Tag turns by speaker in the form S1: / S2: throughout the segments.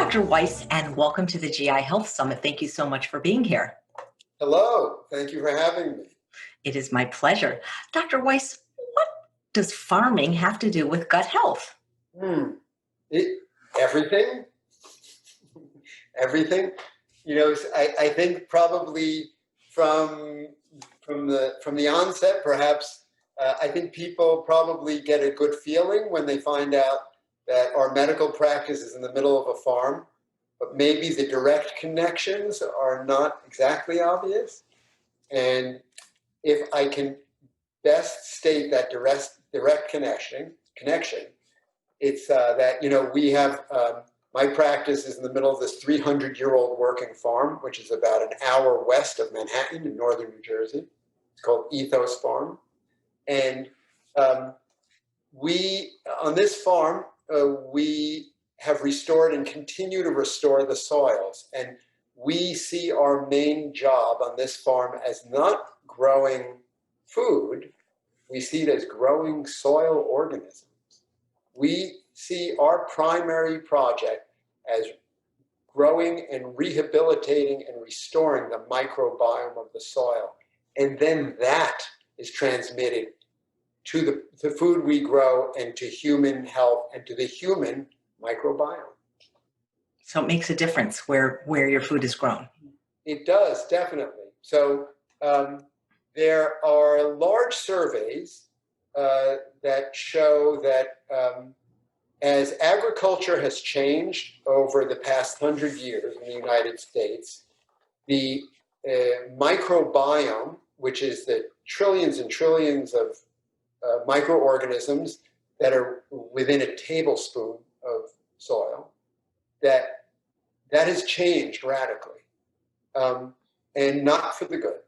S1: Dr. Weiss, and welcome to the GI Health Summit. Thank you so much for being here.
S2: Hello, thank you for having me.
S1: It is my pleasure. Dr. Weiss, what does farming have to do with gut health?
S2: Everything. Everything. You know, I think probably from the onset, perhaps, I think people probably get a good feeling when they find out that our medical practice is in the middle of a farm, but maybe the direct connections are not exactly obvious. And if I can best state that direct connection, it's that, you know, we have, my practice is in the middle of this 300-year-old working farm, which is about an hour west of Manhattan in northern New Jersey. It's called Ethos Farm. And we, on this farm, we have restored and continue to restore the soils. And we see our main job on this farm as not growing food, we see it as growing soil organisms. We see our primary project as growing and rehabilitating and restoring the microbiome of the soil. And then that is transmitted to the food we grow and to human health and to the human microbiome.
S1: So it makes a difference where your food is grown.
S2: It does, definitely. So there are large surveys that show that as agriculture has changed over the past 100 years in the United States, the microbiome, which is the trillions and trillions of microorganisms that are within a tablespoon of soil, that has changed radically, and not for the good.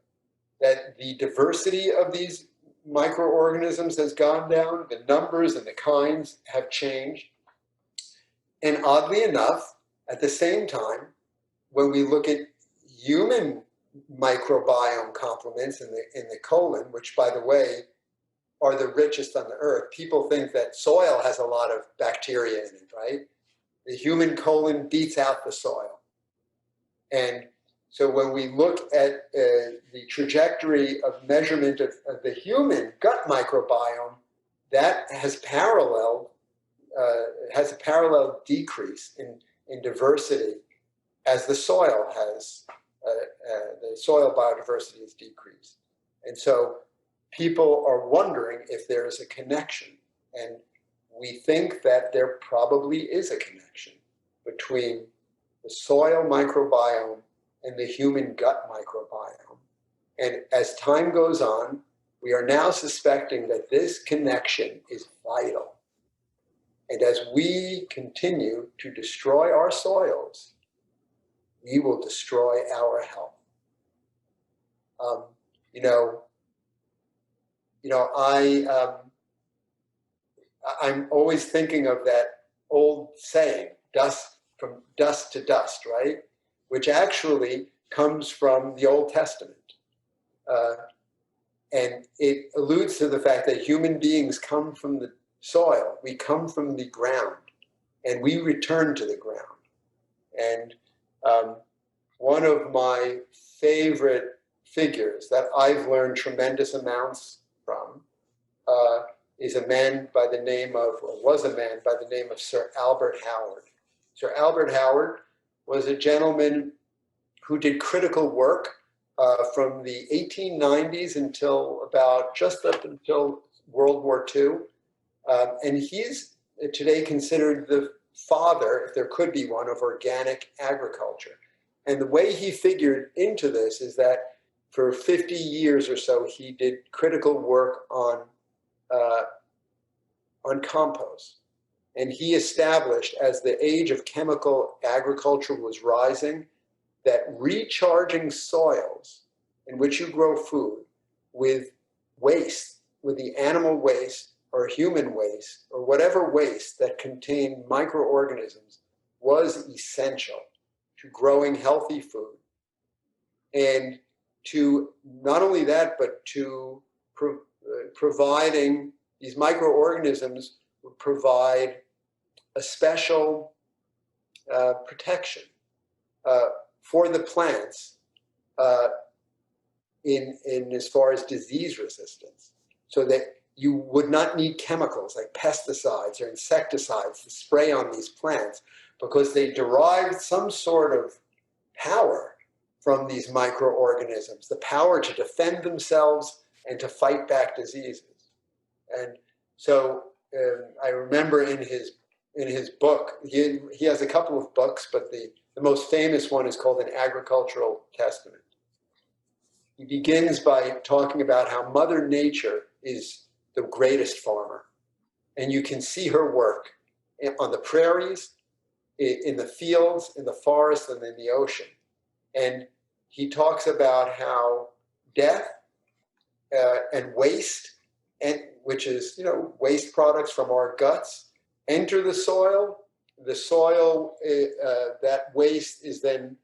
S2: That the diversity of these microorganisms has gone down, the numbers and the kinds have changed. And oddly enough, at the same time, when we look at human microbiome complements in the colon, which, by the way, are the richest on the earth, people think that soil has a lot of bacteria in it, right? The human colon beats out the soil. And so when we look at the trajectory of measurement of the human gut microbiome, that has a parallel decrease in diversity as the soil biodiversity has decreased. And so people are wondering if there is a connection. And we think that there probably is a connection between the soil microbiome and the human gut microbiome. And as time goes on, we are now suspecting that this connection is vital. And as we continue to destroy our soils, we will destroy our health. I'm always thinking of that old saying, from dust to dust, right? Which actually comes from the Old Testament. And it alludes to the fact that human beings come from the soil. We come from the ground, and we return to the ground. And one of my favorite figures that I've learned tremendous amounts from was a man by the name of Sir Albert Howard. Sir Albert Howard was a gentleman who did critical work from the 1890s until just up until World War II. And he's today considered the father, if there could be one, of organic agriculture. And the way he figured into this is that for 50 years or so, he did critical work on compost. And he established, as the age of chemical agriculture was rising, that recharging soils in which you grow food with waste, with the animal waste or human waste or whatever waste that contained microorganisms, was essential to growing healthy food. And to not only that, but to providing these microorganisms would provide a special protection for the plants in as far as disease resistance, so that you would not need chemicals like pesticides or insecticides to spray on these plants, because they derived some sort of power from these microorganisms, the power to defend themselves and to fight back diseases. And so I remember in his book, he has a couple of books, but the most famous one is called An Agricultural Testament. He begins by talking about how Mother Nature is the greatest farmer. And you can see her work on the prairies, in the fields, in the forests, and in the ocean. And he talks about how death and waste, which is, waste products from our guts, enter the soil. The soil, that waste is then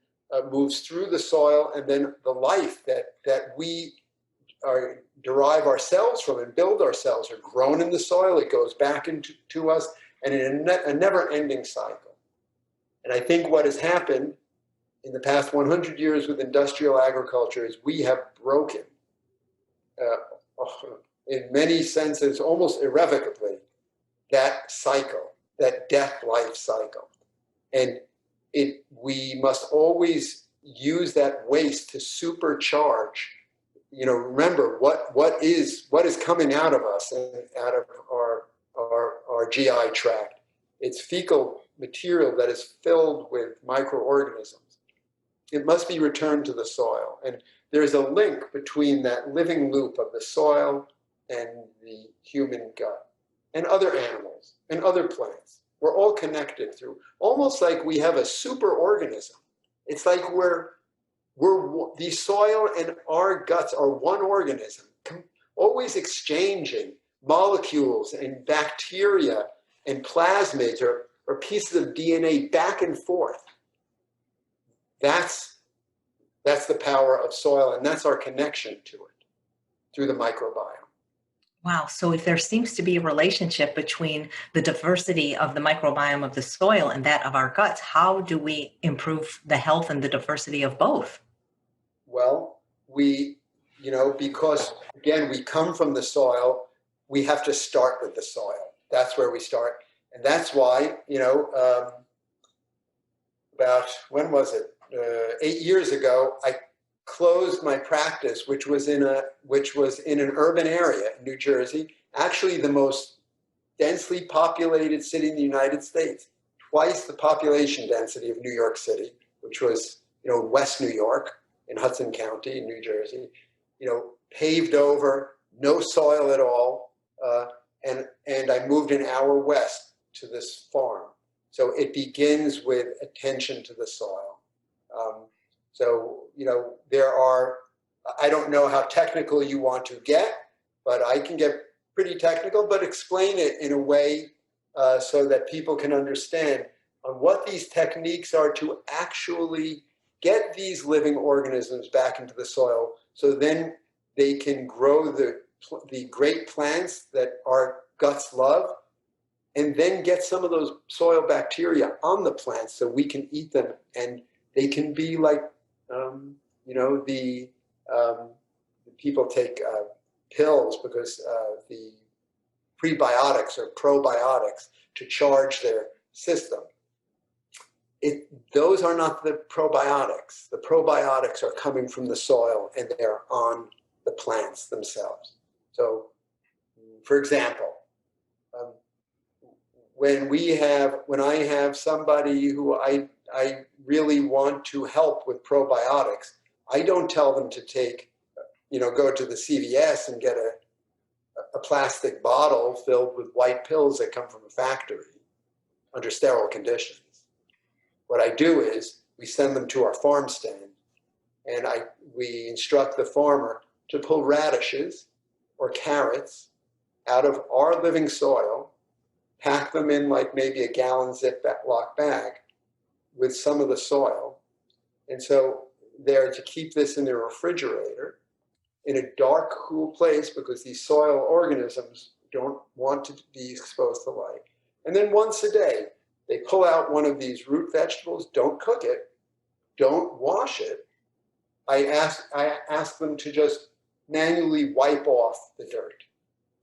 S2: moves through the soil, and then the life that we derive ourselves from and build ourselves are grown in the soil. It goes back into us, and in a never-ending cycle. And I think what has happened in the past 100 years with industrial agriculture is we have broken, in many senses, almost irrevocably, that cycle, that death-life cycle. And we must always use that waste to supercharge. Remember what is coming out of us and out of our GI tract. It's fecal material that is filled with microorganisms. It must be returned to the soil. And there's a link between that living loop of the soil and the human gut and other animals and other plants. We're all connected through, almost like we have a super organism. It's like the soil and our guts are one organism, always exchanging molecules and bacteria and plasmids or pieces of DNA back and forth. That's the power of soil, and that's our connection to it through the microbiome.
S1: Wow. So if there seems to be a relationship between the diversity of the microbiome of the soil and that of our guts, how do we improve the health and the diversity of both?
S2: Well, because again, we come from the soil, we have to start with the soil. That's where we start. And that's why, about, when was it? 8 years ago, I closed my practice, which was in an urban area in New Jersey, actually the most densely populated city in the United States, twice the population density of New York City, which was, West New York in Hudson County in New Jersey, paved over, no soil at all, and I moved an hour west to this farm. So it begins with attention to the soil. I don't know how technical you want to get, but I can get pretty technical, but explain it in a way so that people can understand on what these techniques are to actually get these living organisms back into the soil, so then they can grow the great plants that our guts love, and then get some of those soil bacteria on the plants so we can eat them, and they can be like, the people take pills because the prebiotics or probiotics to charge their system. Those are not the probiotics. The probiotics are coming from the soil and they're on the plants themselves. So, for example, when I have somebody who I really want to help with probiotics, I don't tell them to take, go to the CVS and get a plastic bottle filled with white pills that come from a factory under sterile conditions. What I do is we send them to our farm stand, and we instruct the farmer to pull radishes or carrots out of our living soil, pack them in like maybe a gallon Ziploc bag with some of the soil. And so they're to keep this in their refrigerator in a dark, cool place, because these soil organisms don't want to be exposed to light. And then once a day, They pull out one of these root vegetables, don't cook it, don't wash it. I ask them to just manually wipe off the dirt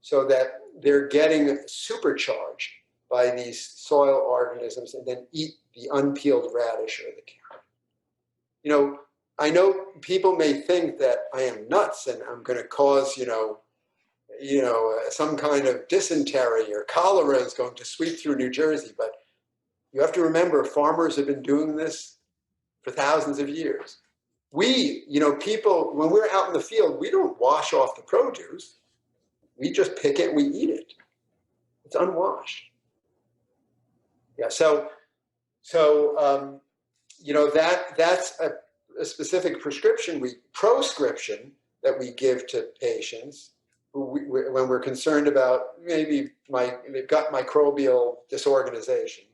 S2: so that they're getting supercharged by these soil organisms, and then eat the unpeeled radish or the carrot. You know, I know people may think that I am nuts and I'm going to cause, some kind of dysentery or cholera is going to sweep through New Jersey, but you have to remember, farmers have been doing this for thousands of years. We, people, when we're out in the field, we don't wash off the produce. We just pick it and we eat it. It's unwashed. Yeah, that's a specific proscription that we give to patients when we're concerned about maybe gut microbial disorganization.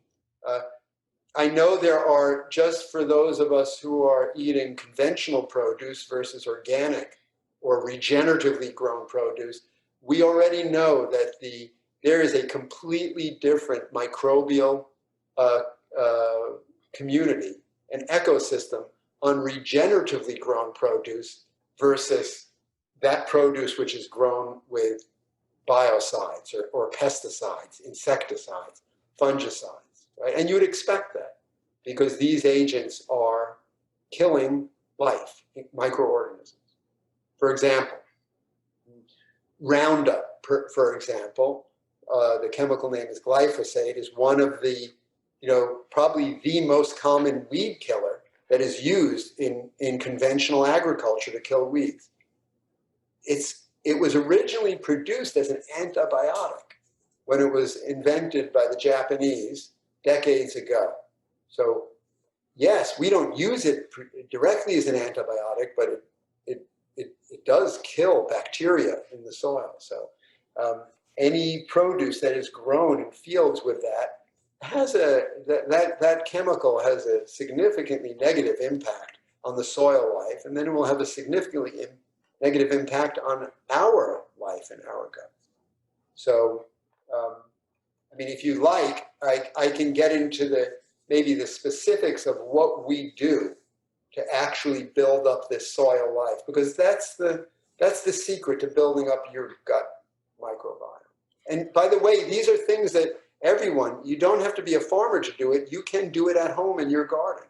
S2: I know there are, just for those of us who are eating conventional produce versus organic or regeneratively grown produce, we already know that there is a completely different microbial community, an ecosystem on regeneratively grown produce versus that produce which is grown with biocides or pesticides, insecticides, fungicides, right? And you would expect that because these agents are killing life, microorganisms. For example, Roundup, for example, the chemical name is glyphosate, is one of the, probably the most common weed killer that is used in conventional agriculture to kill weeds. It was originally produced as an antibiotic when it was invented by the Japanese decades ago. So yes, we don't use it directly as an antibiotic, but it does kill bacteria in the soil. So any produce that is grown in fields with that chemical has a significantly negative impact on the soil life, and then it will have a significantly negative impact on our life and our guts. So, if you like, I can get into maybe the specifics of what we do to actually build up this soil life, because that's the secret to building up your gut microbiome. And by the way, these are things that you don't have to be a farmer to do it. You can do it at home in your garden.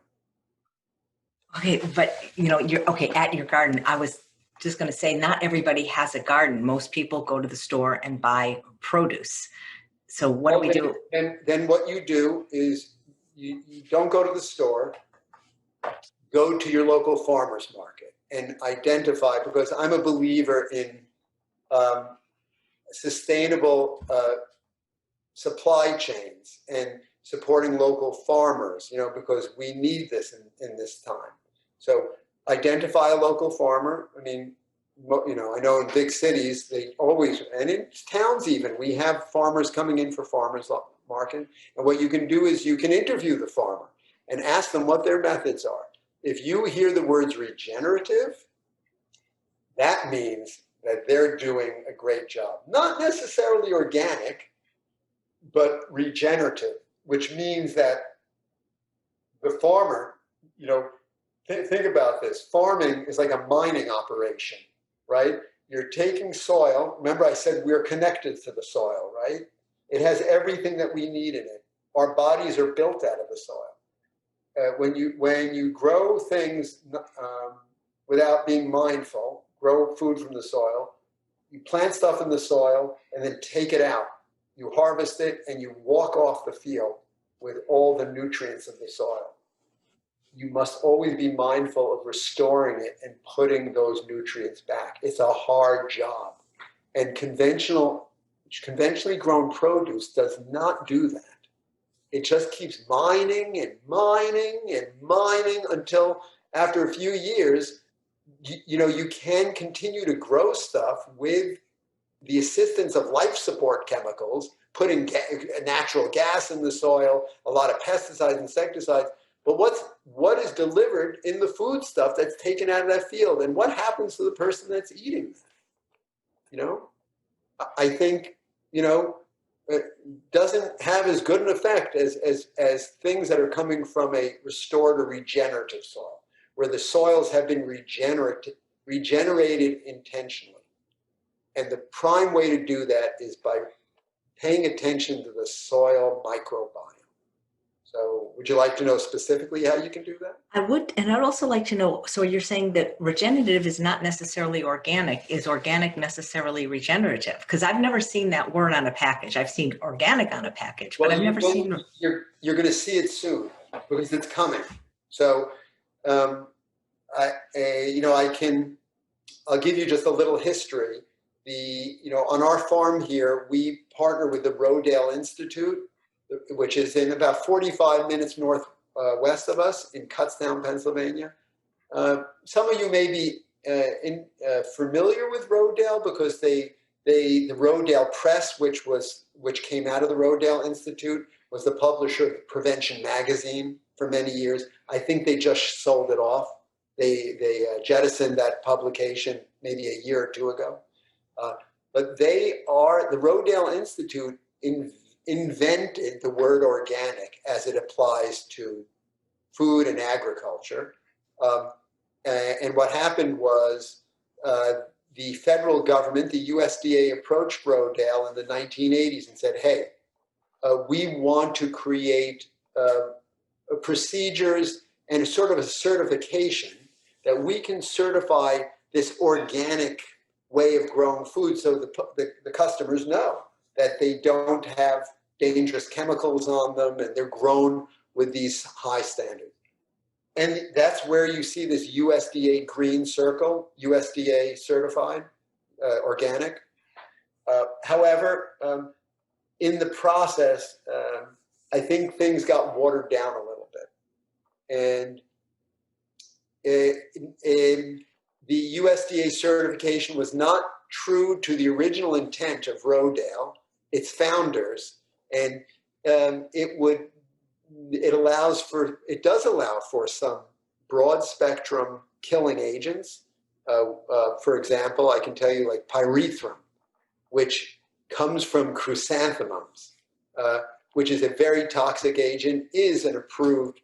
S1: Okay, but you're okay at your garden. I was just going to say, not everybody has a garden. Most people go to the store and buy produce. So what do we do?
S2: Then what you do is you don't go to the store. Go to your local farmer's market and identify, because I'm a believer in sustainable supply chains and supporting local farmers, because we need this in this time. So identify a local farmer. I know in big cities, they always, and in towns even, we have farmers coming in for farmers market. And what you can do is you can interview the farmer and ask them what their methods are. If you hear the words regenerative, that means that they're doing a great job. Not necessarily organic, but regenerative, which means that the farmer, think about this. Farming is like a mining operation, right? You're taking soil. Remember I said we're connected to the soil, right? It has everything that we need in it. Our bodies are built out of the soil. When you grow things without being mindful, grow food from the soil, you plant stuff in the soil and then take it out. You harvest it and you walk off the field with all the nutrients of the soil. You must always be mindful of restoring it and putting those nutrients back. It's a hard job. And conventionally grown produce does not do that. It just keeps mining and mining and mining until after a few years, you can continue to grow stuff with the assistance of life support chemicals, putting natural gas in the soil, a lot of pesticides, insecticides. But what is delivered in the food stuff that's taken out of that field? And what happens to the person that's eating that? I think, doesn't have as good an effect as things that are coming from a restored or regenerative soil, where the soils have been regenerated intentionally. And the prime way to do that is by paying attention to the soil microbiome. So would you like to know specifically how you can do that?
S1: I would, and I'd also like to know, so you're saying that regenerative is not necessarily organic. Is organic necessarily regenerative? Because I've never seen that word on a package. I've seen organic on a package, but I've never seen.
S2: You're going to see it soon because it's coming. So, I'll give you just a little history. On our farm here, we partner with the Rodale Institute, which is in about 45 minutes northwest of us in Kutztown, Pennsylvania. Some of you may be familiar with Rodale because the Rodale Press, which came out of the Rodale Institute, was the publisher of Prevention Magazine for many years. I think they just sold it off. They jettisoned that publication maybe a year or two ago. But the Rodale Institute invented the word organic as it applies to food and agriculture. And what happened was the federal government, the USDA, approached Rodale in the 1980s and said, hey, we want to create procedures and a sort of a certification that we can certify this organic way of growing food so the customers know that they don't have dangerous chemicals on them and they're grown with these high standards. And that's where you see this USDA green circle, USDA certified, organic. However, in the process, I think things got watered down a little bit. And the USDA certification was not true to the original intent of Rodale, its founders, and it does allow for some broad spectrum killing agents. For example, I can tell you like pyrethrum, which comes from chrysanthemums, which is a very toxic agent, is an approved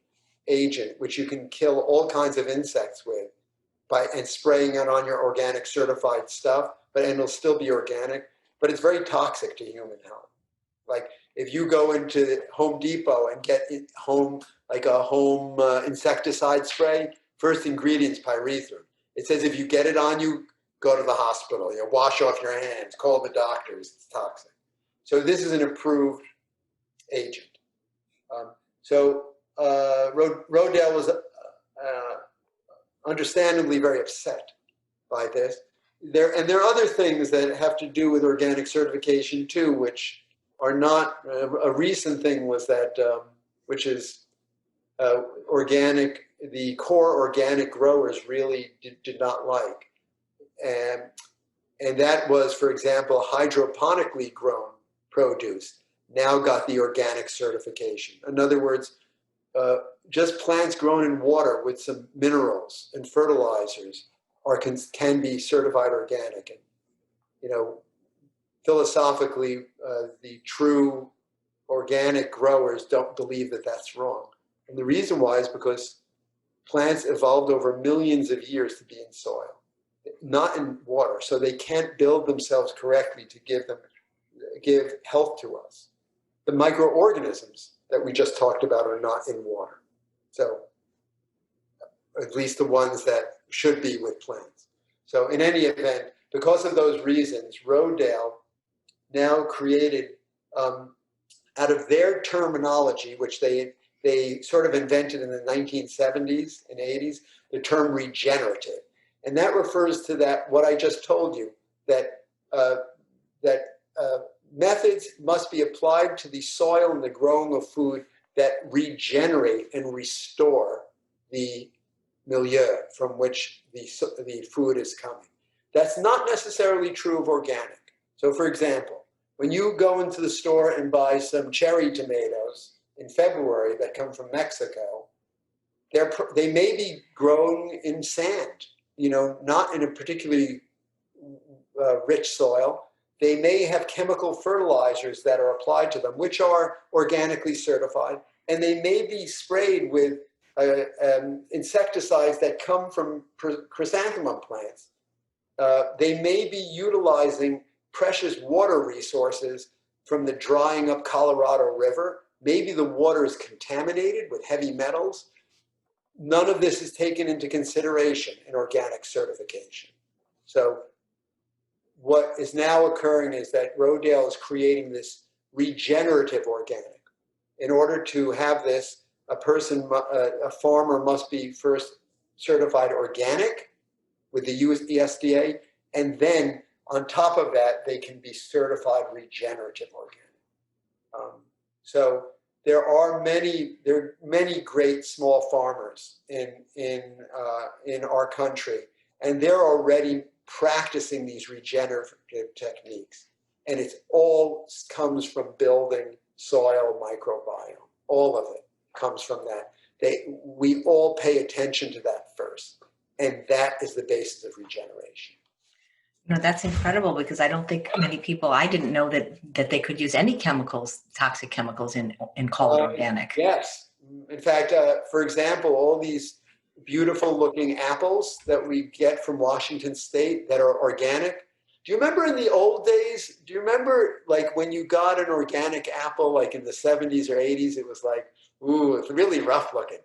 S2: agent which you can kill all kinds of insects with and spraying it on your organic certified stuff, and it'll still be organic, but it's very toxic to human health. Like if you go into Home Depot and get home insecticide spray, first ingredient's pyrethrum. It says if you get it on you, go to the hospital, wash off your hands, call the doctors, it's toxic. So this is an approved agent. Rodale was understandably very upset by this. There are other things that have to do with organic certification too, which are not a recent thing. Was that which is organic? The core organic growers really did not like, and that was, for example, hydroponically grown produce now got the organic certification. In other words, just plants grown in water with some minerals and fertilizers can be certified organic. And philosophically, the true organic growers don't believe that that's wrong. And the reason why is because plants evolved over millions of years to be in soil, not in water. So they can't build themselves correctly to give health to us. The microorganisms that we just talked about are not in water. So at least the ones that should be with plants. So in any event, because of those reasons, Rodale now created, out of their terminology, which they sort of invented in the 1970s and 80s, the term regenerative. And that refers to that, what I just told you, that methods must be applied to the soil and the growing of food that regenerate and restore the milieu from which the food is coming. That's not necessarily true of organic. So for example, when you go into the store and buy some cherry tomatoes in February that come from Mexico, they may be grown in sand, not in a particularly rich soil. they may have chemical fertilizers that are applied to them, which are organically certified, and they may be sprayed with insecticides that come from chrysanthemum plants. They may be utilizing precious water resources from the drying up Colorado River. Maybe the water is contaminated with heavy metals. None of this is taken into consideration in organic certification. So what is now occurring is that Rodale is creating this regenerative organic. In order to have this, a farmer must be first certified organic with the USDA, and then on top of that, they can be certified regenerative organic. So there are many great small farmers in our country, and they're already practicing these regenerative techniques, and it all comes from building soil microbiome. All of it comes from that. We all pay attention to that first, and that is the basis of regeneration.
S1: You know, that's incredible, because I don't think many people, I didn't know that they could use any chemicals, toxic chemicals and call it organic.
S2: Yes. In fact, for example, all these beautiful looking apples that we get from Washington State that are organic. Do you remember in the old days, do you remember like when you got an organic apple, like in the 70s or 80s, it was like, ooh, it's really rough looking.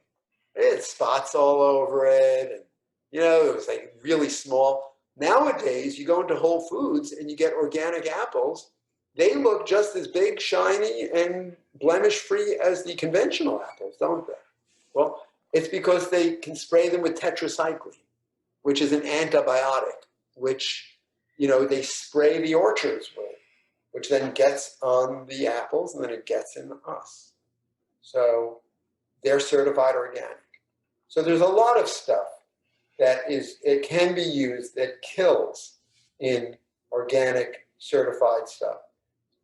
S2: It had spots all over it. And, you know, it was like really small. Nowadays, you go into Whole Foods and you get organic apples. They look just as big, shiny, and blemish-free as the conventional apples, don't they? Well, it's because they can spray them with tetracycline, which is an antibiotic, which, you know, they spray the orchards with, which then gets on the apples and then it gets in us. So they're certified organic. So there's a lot of stuff that it can be used that kills in organic certified stuff.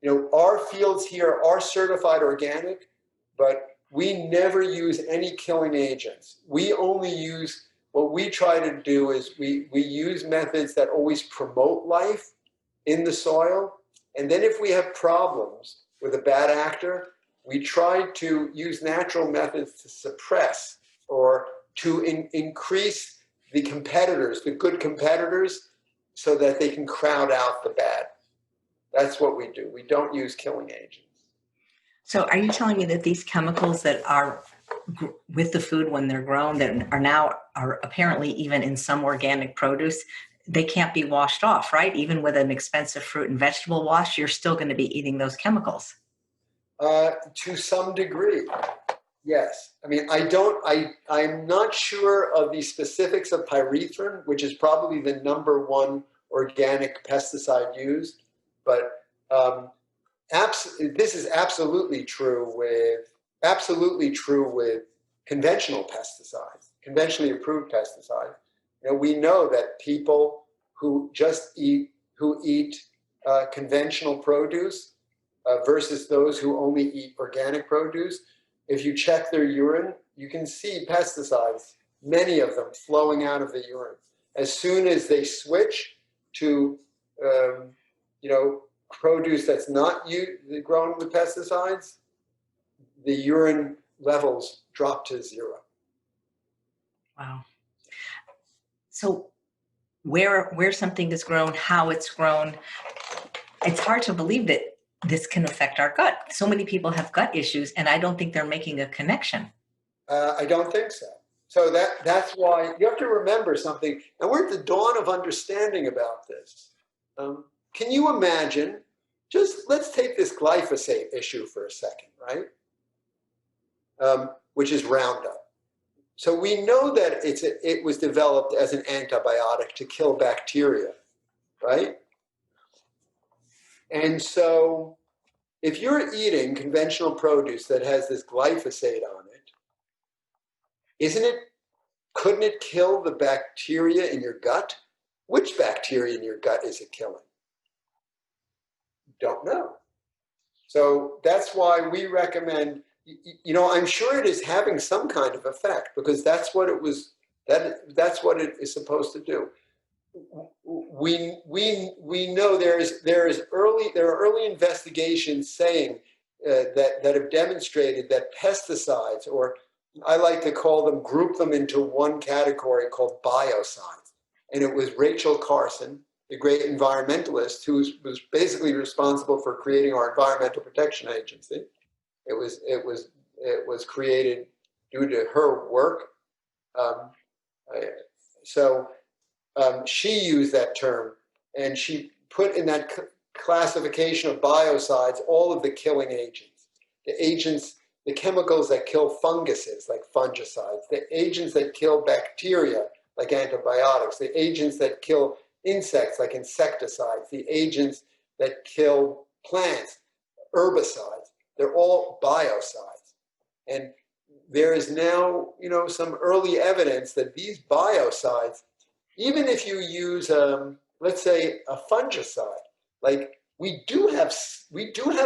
S2: You know, our fields here are certified organic, but we never use any killing agents. We only use, what we try to do is we use methods that always promote life in the soil. And then if we have problems with a bad actor, we try to use natural methods to suppress or to increase the competitors, the good competitors, so that they can crowd out the bad. That's what we do. We don't use killing agents.
S1: So are you telling me that these chemicals that are with the food when they're grown, that are apparently even in some organic produce, they can't be washed off, right? Even with an expensive fruit and vegetable wash, you're still going to be eating those chemicals.
S2: To some degree, yes. I mean, I'm not sure of the specifics of pyrethrin, which is probably the #1 organic pesticide used, but this is absolutely true with conventional pesticides, conventionally approved pesticides. You know, we know that people who eat conventional produce versus those who only eat organic produce, if you check their urine, you can see pesticides, many of them flowing out of the urine. As soon as they switch to, produce that's not grown with pesticides, the urine levels drop to 0.
S1: Wow. So where something is grown, how it's grown, it's hard to believe that this can affect our gut. So many people have gut issues, and I don't think they're making a connection.
S2: I don't think so. So that's why you have to remember something, and we're at the dawn of understanding about this. Can you imagine, let's take this glyphosate issue for a second, right? Which is Roundup. So we know that it was developed as an antibiotic to kill bacteria, right? And so if you're eating conventional produce that has this glyphosate on it, couldn't it kill the bacteria in your gut? Which bacteria in your gut is it killing? Don't know. So that's why we recommend, I'm sure it is having some kind of effect, because that's what it is supposed to do. we know there are early investigations saying that have demonstrated that pesticides, or I like to group them into one category called biocides. And it was Rachel Carson, the great environmentalist, who was basically responsible for creating our Environmental Protection Agency. It was created due to her work. She used that term, and she put in that classification of biocides all of the killing agents, the chemicals that kill funguses like fungicides, the agents that kill bacteria like antibiotics, the agents that kill insects like insecticides, the agents that kill plants, herbicides. They're all biocides. And there is now, some early evidence that these biocides, even if you use, let's say, a fungicide, like we do have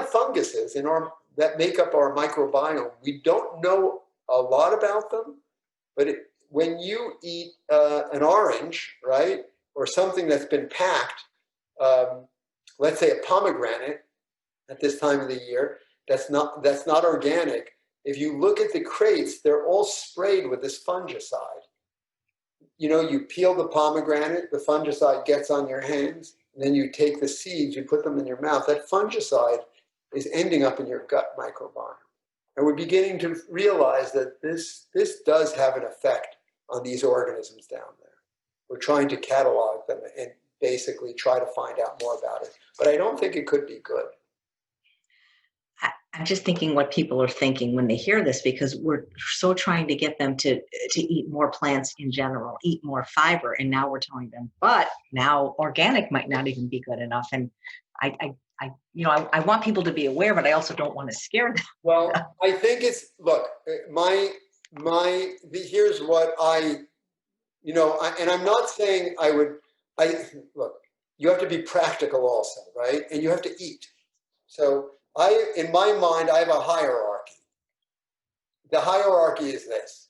S2: funguses that make up our microbiome. We don't know a lot about them, but when you eat an orange, right, or something that's been packed, let's say a pomegranate at this time of the year, that's not organic. If you look at the crates, they're all sprayed with this fungicide. You peel the pomegranate, the fungicide gets on your hands, and then you take the seeds, you put them in your mouth. That fungicide is ending up in your gut microbiome. And we're beginning to realize that this does have an effect on these organisms down there. We're trying to catalog them and basically try to find out more about it. But I don't think it could be good.
S1: I'm just thinking what people are thinking when they hear this, because we're so trying to get them to eat more plants in general, eat more fiber. And now we're telling them, but now organic might not even be good enough. And I want people to be aware, but I also don't want to scare them.
S2: Well, I think look, here's what and I'm not saying look, you have to be practical also, right? And you have to eat. So in my mind, I have a hierarchy. The hierarchy is this.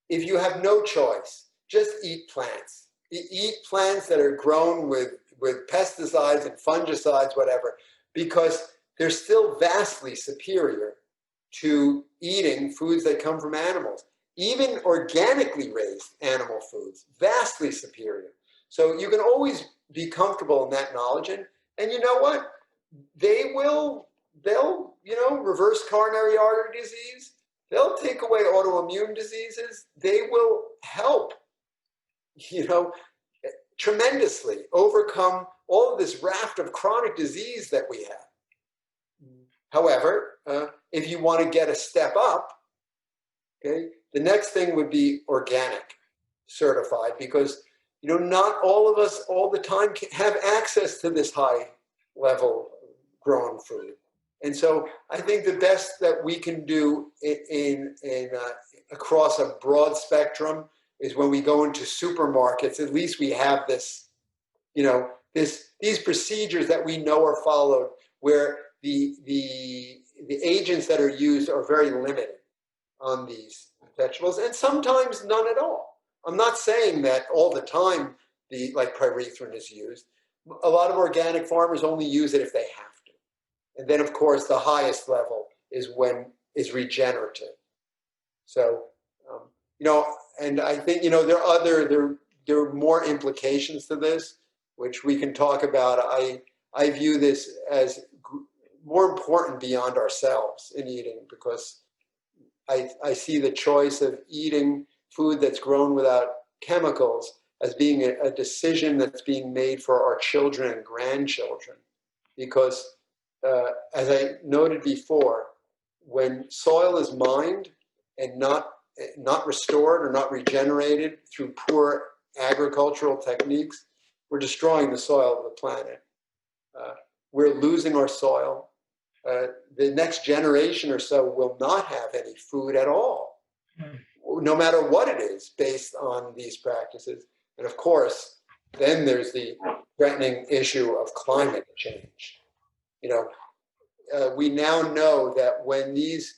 S2: If you have no choice, just eat plants. Eat plants that are grown with pesticides and fungicides, whatever, because they're still vastly superior to eating foods that come from animals. Even organically raised animal foods, vastly superior. So you can always be comfortable in that knowledge. And you know what? They'll reverse coronary artery disease. They'll take away autoimmune diseases. They will help, tremendously overcome all of this raft of chronic disease that we have. However, if you want to get a step up, okay, the next thing would be organic certified, because not all of us all the time have access to this high level grown food. And so I think the best that we can do in across a broad spectrum is when we go into supermarkets, at least we have this, these procedures that we know are followed, where the agents that are used are very limited on these vegetables, and sometimes none at all. I'm not saying that all the time like pyrethrin is used. A lot of organic farmers only use it if they have to. And then, of course, the highest level is regenerative. So, and I think, there are more implications to this, which we can talk about. I view this as more important beyond ourselves in eating, because I see the choice of eating food that's grown without chemicals as being a decision that's being made for our children and grandchildren. Because as I noted before, when soil is mined and not restored or not regenerated through poor agricultural techniques, we're destroying the soil of the planet. We're losing our soil. The next generation or so will not have any food at all, no matter what it is, based on these practices. And of course, then there's the threatening issue of climate change. We now know that when this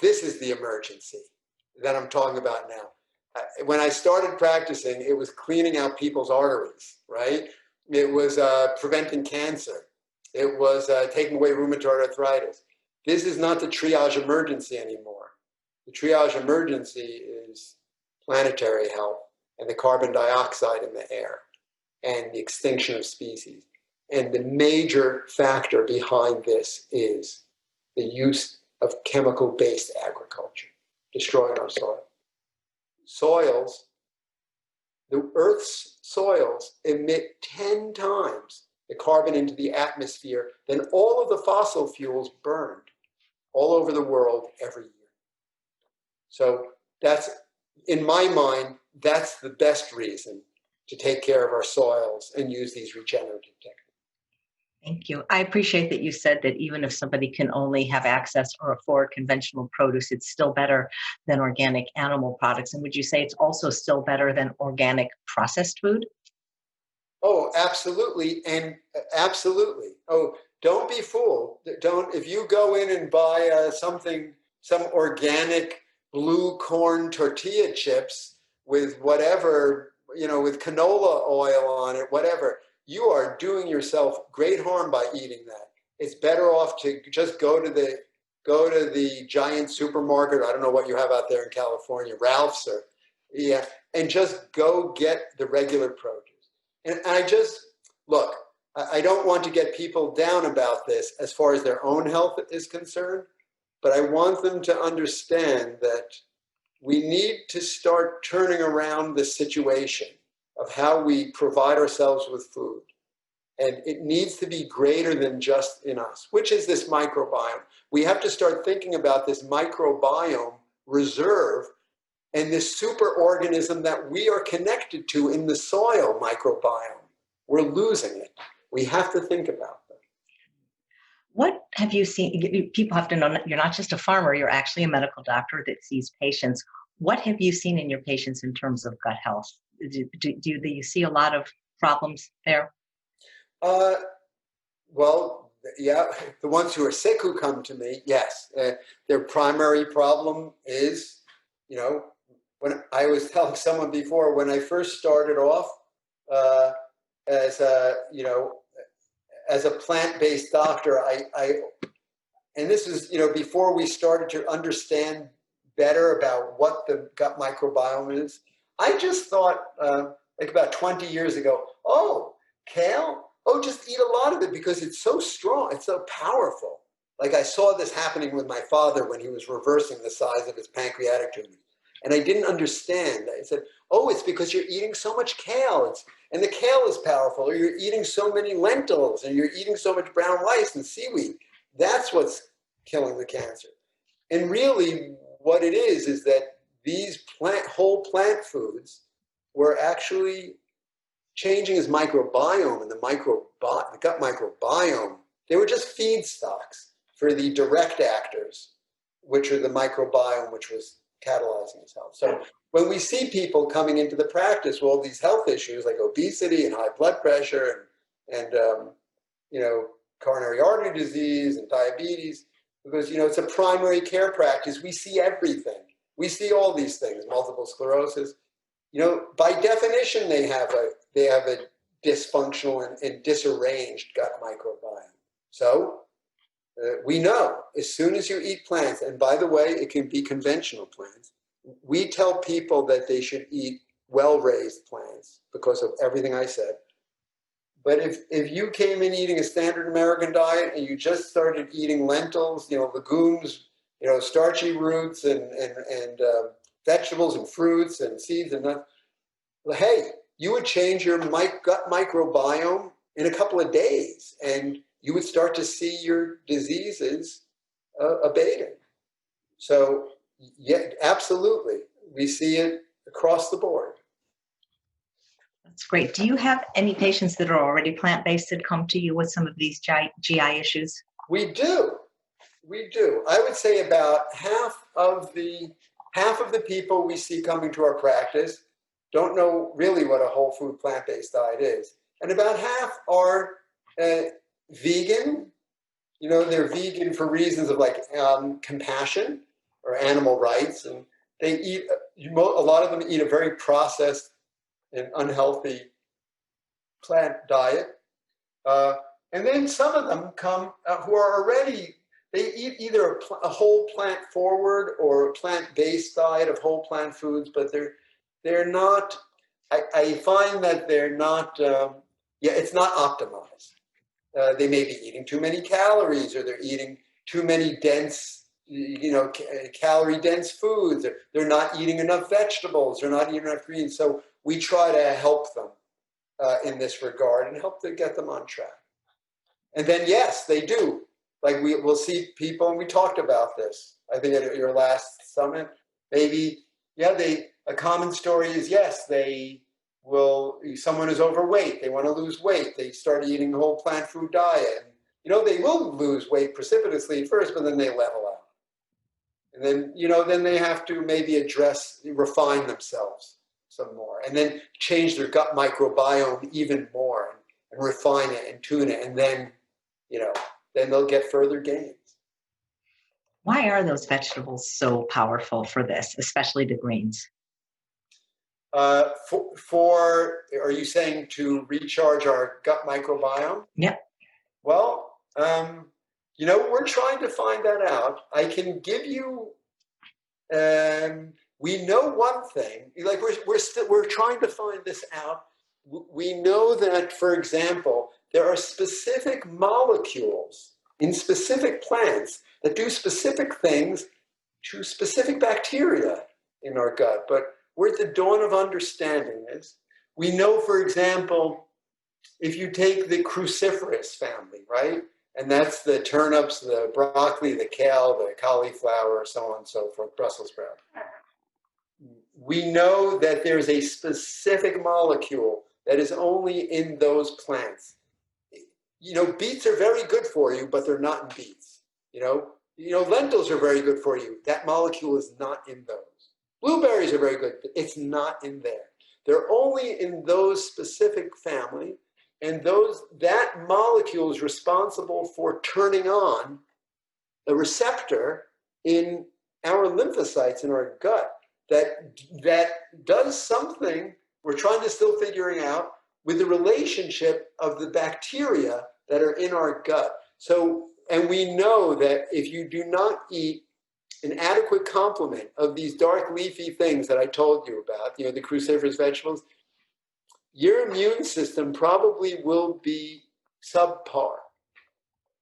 S2: is the emergency that I'm talking about now. when I started practicing, it was cleaning out people's arteries, right? It was preventing cancer. It was taking away rheumatoid arthritis. This is not the triage emergency anymore. The triage emergency is planetary health and the carbon dioxide in the air and the extinction of species. And the major factor behind this is the use of chemical-based agriculture, destroying our soil. Soils, the Earth's soils emit 10 times the carbon into the atmosphere than all of the fossil fuels burned all over the world every year. So that's, in my mind, that's the best reason to take care of our soils and use these regenerative techniques.
S1: Thank you. I appreciate that you said that even if somebody can only have access or afford conventional produce, it's still better than organic animal products. And would you say it's also still better than organic processed food?
S2: Oh, absolutely. And absolutely. Oh, don't be fooled. Don't, if you go in and buy some organic blue corn tortilla chips with whatever, with canola oil on it, whatever, you are doing yourself great harm by eating that. It's better off to just go to the giant supermarket. I don't know what you have out there in California, Ralph's and just go get the regular produce. And I just, look, I don't want to get people down about this as far as their own health is concerned, but I want them to understand that we need to start turning around the situation of how we provide ourselves with food. And it needs to be greater than just in us, which is this microbiome. We have to start thinking about this microbiome reserve and this superorganism that we are connected to in the soil microbiome. We're losing it. We have to think about that.
S1: What have you seen? People have to know you're not just a farmer, you're actually a medical doctor that sees patients. What have you seen in your patients in terms of gut health? Do you see a lot of problems there?
S2: Well, yeah, the ones who are sick who come to me, yes. Their primary problem is, when I was telling someone before, when I first started off as a plant-based doctor, and this is, before we started to understand better about what the gut microbiome is, I just thought, like about 20 years ago, oh, kale? Oh, just eat a lot of it because it's so strong, it's so powerful. Like I saw this happening with my father when he was reversing the size of his pancreatic tumor. And I didn't understand. I said, oh, it's because you're eating so much kale. And the kale is powerful, or you're eating so many lentils, and you're eating so much brown rice and seaweed. That's what's killing the cancer. And really, what it is that these whole plant foods were actually changing his microbiome and the gut microbiome. They were just feedstocks for the direct actors, which are the microbiome, which was catalyzing his health. So when we see people coming into the practice with all these health issues like obesity and high blood pressure and coronary artery disease and diabetes, because it's a primary care practice, we see everything. We see all these things, multiple sclerosis. By definition, they have a dysfunctional and disarranged gut microbiome. So we know as soon as you eat plants, and by the way, it can be conventional plants, we tell people that they should eat well-raised plants because of everything I said. But if you came in eating a standard American diet and you just started eating lentils, legumes, starchy roots and vegetables and fruits and seeds and nuts, well, hey, you would change your gut microbiome in a couple of days, and you would start to see your diseases abating. So, yeah, absolutely. We see it across the board.
S1: That's great. Do you have any patients that are already plant-based that come to you with some of these GI issues?
S2: We do. I would say about half of the people we see coming to our practice don't know really what a whole food plant-based diet is. And about half are vegan. They're vegan for reasons of like compassion or animal rights. And they eat, a lot of them eat a very processed and unhealthy plant diet. And then some of them come who are already, they eat either a whole plant forward or a plant-based diet of whole plant foods, but they're not, I find that they're not, it's not optimized. They may be eating too many calories, or they're eating too many dense, calorie-dense foods. They're not eating enough vegetables. They're not eating enough greens. So we try to help them in this regard and help to get them on track. And then, yes, they do. Like we'll see people, and we talked about this, I think at your last summit, maybe, a common story is, yes, someone is overweight, they want to lose weight, they start eating a whole plant food diet. And, they will lose weight precipitously at first, but then they level out. And then, then they have to maybe refine themselves some more, and then change their gut microbiome even more, and refine it and tune it, and then, then they'll get further gains.
S1: Why are those vegetables so powerful for this, especially the greens?
S2: Are you saying to recharge our gut microbiome?
S1: Yep.
S2: Well, we're trying to find that out. I can give you, we know one thing, like we're trying to find this out. We know that, for example, there are specific molecules in specific plants that do specific things to specific bacteria in our gut. But we're at the dawn of understanding this. We know, for example, if you take the cruciferous family, right? And that's the turnips, the broccoli, the kale, the cauliflower, so on and so forth, Brussels sprout. We know that there's a specific molecule that is only in those plants. Beets are very good for you, but they're not in beets. Lentils are very good for you. That molecule is not in those. Blueberries are very good, but it's not in there. They're only in those specific family, and that molecule is responsible for turning on a receptor in our lymphocytes in our gut that does something we're trying to still figuring out with the relationship of the bacteria that are in our gut. So, and we know that if you do not eat an adequate complement of these dark leafy things that I told you about, the cruciferous vegetables, your immune system probably will be subpar.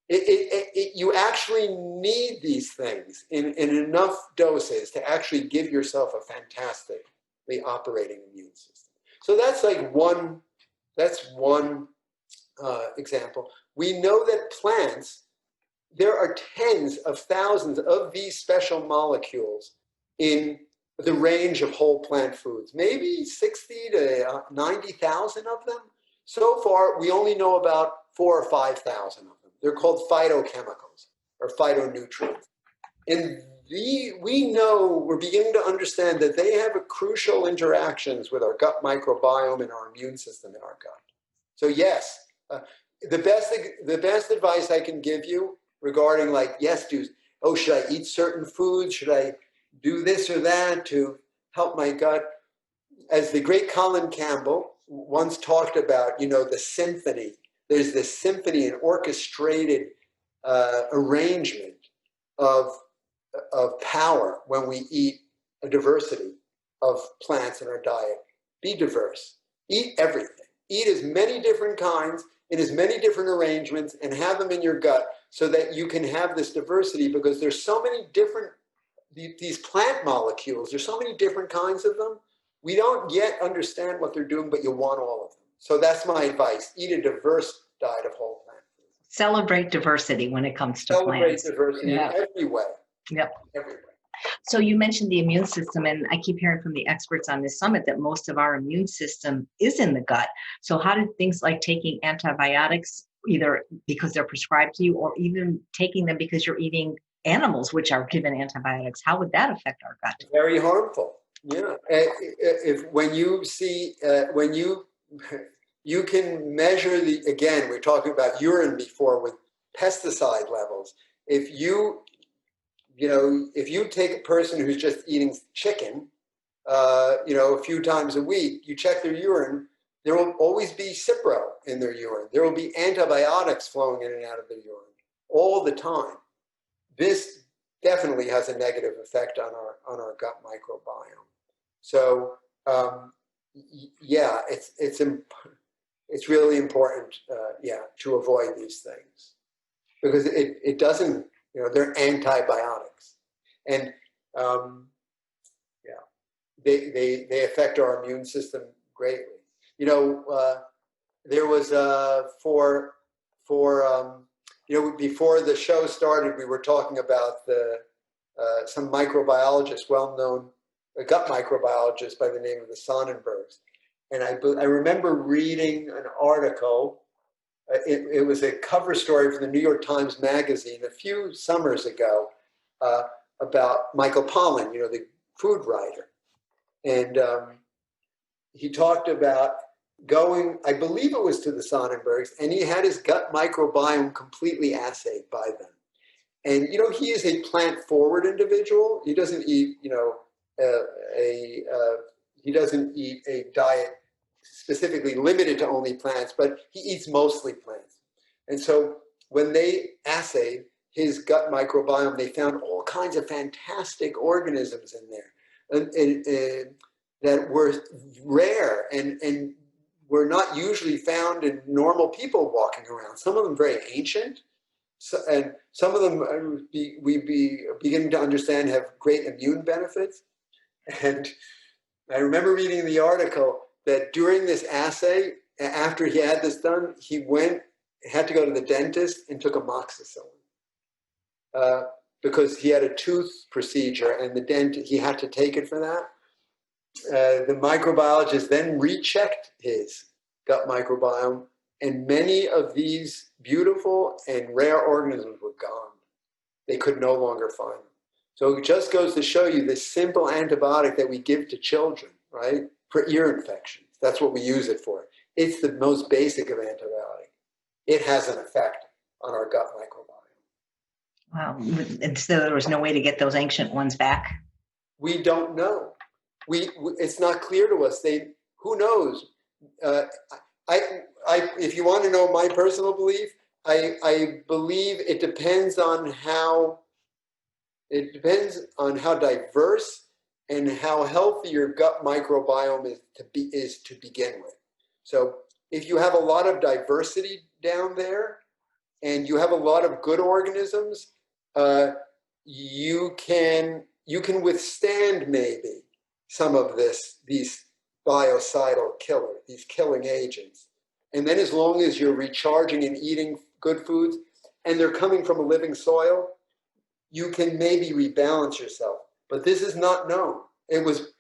S2: You actually need these things in enough doses to actually give yourself a fantastically operating immune system. So that's one example. We know that plants, there are tens of thousands of these special molecules in the range of whole plant foods, maybe 60 to 90,000 of them. So far, we only know about 4,000 or 5,000 of them. They're called phytochemicals or phytonutrients. And we're beginning to understand that they have a crucial interactions with our gut microbiome and our immune system in our gut. So yes, the best advice I can give you regarding should I eat certain foods? Should I do this or that to help my gut? As the great Colin Campbell once talked about, the symphony. There's this symphony and orchestrated arrangement of power when we eat a diversity of plants in our diet. Be diverse. Eat everything. Eat as many different kinds in as many different arrangements and have them in your gut so that you can have this diversity, because there's so many different, these plant molecules, there's so many different kinds of them. We don't yet understand what they're doing, but you want all of them. So that's my advice. Eat a diverse diet of whole plant foods.
S1: Celebrate diversity when it comes to plants.
S2: Celebrate diversity in every way.
S1: Yep.
S2: Every way.
S1: So you mentioned the immune system, and I keep hearing from the experts on this summit that most of our immune system is in the gut. So how do things like taking antibiotics, either because they're prescribed to you or even taking them because you're eating animals which are given antibiotics, how would that affect our gut?
S2: Very harmful. Yeah. When you can measure again, we're talking about urine before with pesticide levels. If you if you take a person who's just eating chicken, a few times a week, you check their urine, there will always be Cipro in their urine. There will be antibiotics flowing in and out of their urine all the time. This definitely has a negative effect on our gut microbiome. So yeah, it's really important, to avoid these things because it doesn't, they're antibiotics, and they affect our immune system greatly. There was before the show started, we were talking about some microbiologist, well-known gut microbiologist by the name of the Sonnenbergs. And I remember reading an article. It was a cover story for the New York Times Magazine a few summers ago about Michael Pollan, the food writer. And he talked about going, I believe it was to the Sonnenbergs, and he had his gut microbiome completely assayed by them. And, he is a plant-forward individual. He doesn't eat, he doesn't eat a diet specifically limited to only plants, but he eats mostly plants. And so when they assayed his gut microbiome, they found all kinds of fantastic organisms in there and that were rare and were not usually found in normal people walking around. Some of them very ancient, and some of them we beginning to understand have great immune benefits. And I remember reading in the article that during this assay, after he had this done, he had to go to the dentist and took amoxicillin because he had a tooth procedure, and he had to take it for that. The microbiologist then rechecked his gut microbiome, and many of these beautiful and rare organisms were gone. They could no longer find them. So it just goes to show you this simple antibiotic that we give to children, right, for ear infections. That's what we use it for. It's the most basic of antibiotic. It has an effect on our gut microbiome.
S1: Wow. And so there was no way to get those ancient ones back?
S2: We don't know. It's not clear to us. Who knows? If you want to know my personal belief, I believe it depends on how diverse and how healthy your gut microbiome is to begin with. So if you have a lot of diversity down there and you have a lot of good organisms, you can withstand maybe some of these biocidal killers, these killing agents. And then as long as you're recharging and eating good foods and they're coming from a living soil, you can maybe rebalance yourself. But this is not known. It was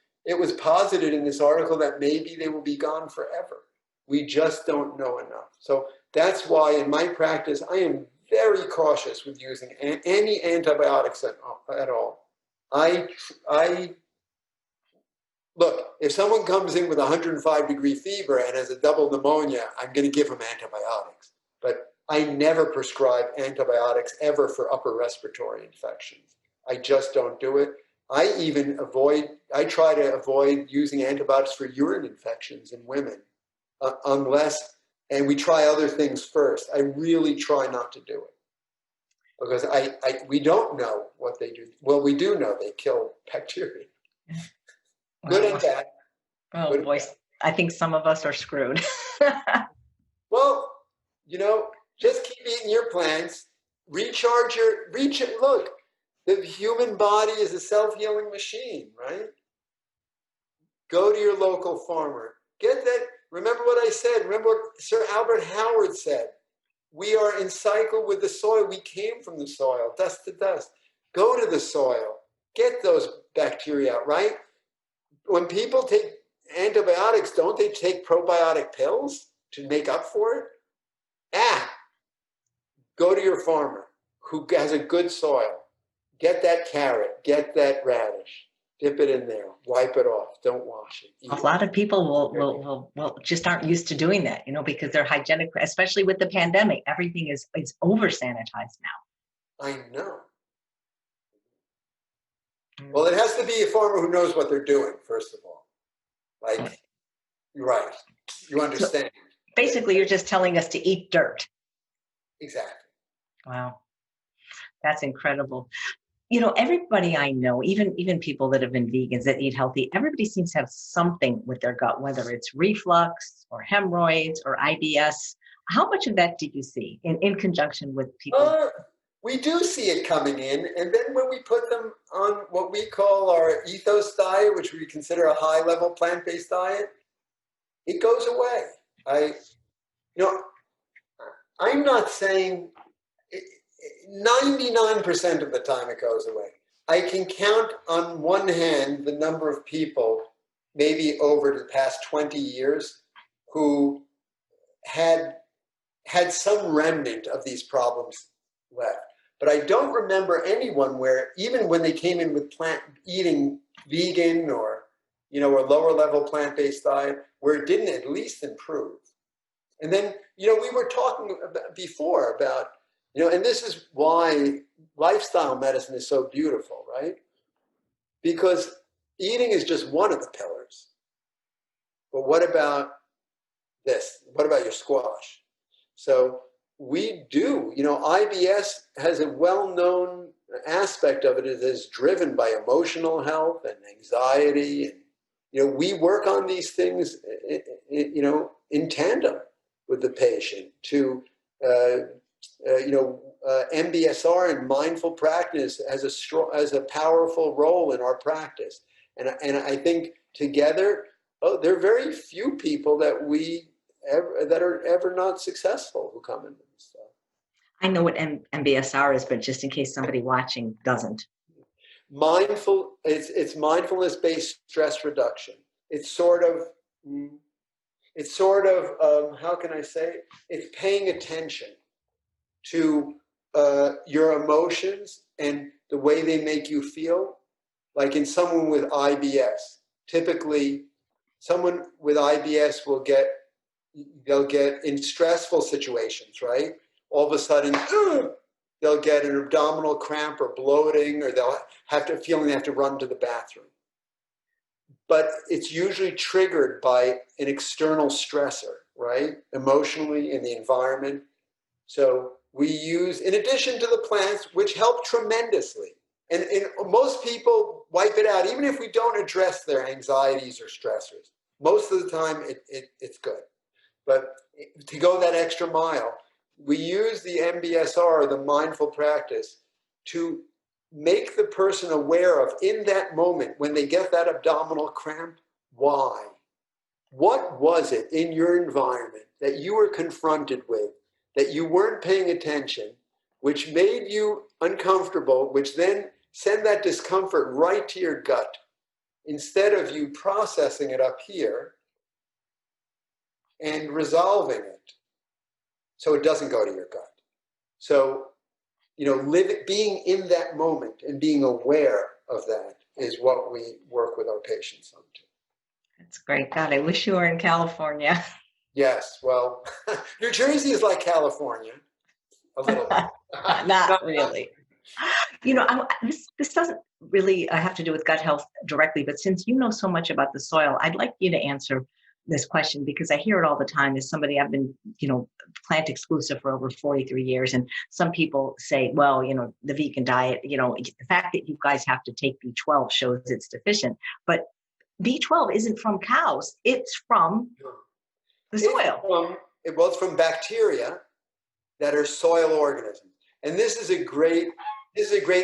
S2: posited in this article that maybe they will be gone forever. We just don't know enough. So that's why in my practice, I am very cautious with using any antibiotics at all. Look, if someone comes in with 105-degree fever and has a double pneumonia, I'm going to give them antibiotics. But I never prescribe antibiotics ever for upper respiratory infections. I just don't do it. I try to avoid using antibiotics for urine infections in women and we try other things first. I really try not to do it because we don't know what they do. Well, we do know they kill bacteria. Good and bad.
S1: Oh boy, I think some of us are screwed.
S2: Well, just keep eating your plants. Look, the human body is a self-healing machine, right? Go to your local farmer. Get that. Remember what I said. Remember what Sir Albert Howard said. We are in cycle with the soil. We came from the soil, dust to dust. Go to the soil. Get those bacteria out, right? When people take antibiotics, don't they take probiotic pills to make up for it? Go to your farmer who has a good soil. Get that carrot, get that radish, dip it in there, wipe it off, don't wash it.
S1: A lot of people will just aren't used to doing that, because they're hygienic, especially with the pandemic. Everything is over sanitized now.
S2: I know. Well, it has to be a farmer who knows what they're doing, first of all. Like, you're right. You understand.
S1: So basically, you're just telling us to eat dirt.
S2: Exactly.
S1: Wow. That's incredible. You know, everybody I know, even people that have been vegans that eat healthy, everybody seems to have something with their gut, whether it's reflux or hemorrhoids or IBS. How much of that did you see in conjunction with people?
S2: We do see it coming in, and then when we put them on what we call our ethos diet, which we consider a high-level plant-based diet, it goes away. You know, I'm not saying 99% of the time it goes away. I can count on one hand the number of people, maybe over the past 20 years, who had some remnant of these problems left. But I don't remember anyone where, even when they came in with eating vegan or, a lower level plant-based diet, where it didn't at least improve. And then, we were talking before about, and this is why lifestyle medicine is so beautiful, right? Because eating is just one of the pillars. But what about this? What about your squash? So we do, IBS has a well-known aspect of it is driven by emotional health and anxiety. And, we work on these things, in tandem with the patient to, MBSR and mindful practice has a powerful role in our practice. And I think together, there are very few people that are ever not successful who come into this stuff.
S1: I know what MBSR is, but just in case somebody watching doesn't.
S2: It's mindfulness-based stress reduction. It's sort of, how can I say? It's paying attention to your emotions and the way they make you feel. Like in someone with IBS, typically someone with IBS they'll get in stressful situations, right? All of a sudden, they'll get an abdominal cramp or bloating, or they'll have to feel they have to run to the bathroom. But it's usually triggered by an external stressor, right? Emotionally, in the environment. So we use, in addition to the plants, which help tremendously, and most people wipe it out, even if we don't address their anxieties or stressors. Most of the time, it's good. But to go that extra mile, we use the MBSR, the mindful practice, to make the person aware of, in that moment, when they get that abdominal cramp, why? What was it in your environment that you were confronted with, that you weren't paying attention, which made you uncomfortable, which then send that discomfort right to your gut, instead of you processing it up here and resolving it so it doesn't go to your gut. So, being in that moment and being aware of that is what we work with our patients on too.
S1: That's great. God, I wish you were in California.
S2: Yes, well, New Jersey is like California, a little bit.
S1: Not really. This doesn't really have to do with gut health directly, but since you know so much about the soil, I'd like you to answer this question, because I hear it all the time. As somebody, I've been, plant exclusive for over 43 years. And some people say, well, the vegan diet, the fact that you guys have to take B12 shows it's deficient. But B12 isn't from cows. It's from the soil.
S2: It's from bacteria that are soil organisms. And this is a great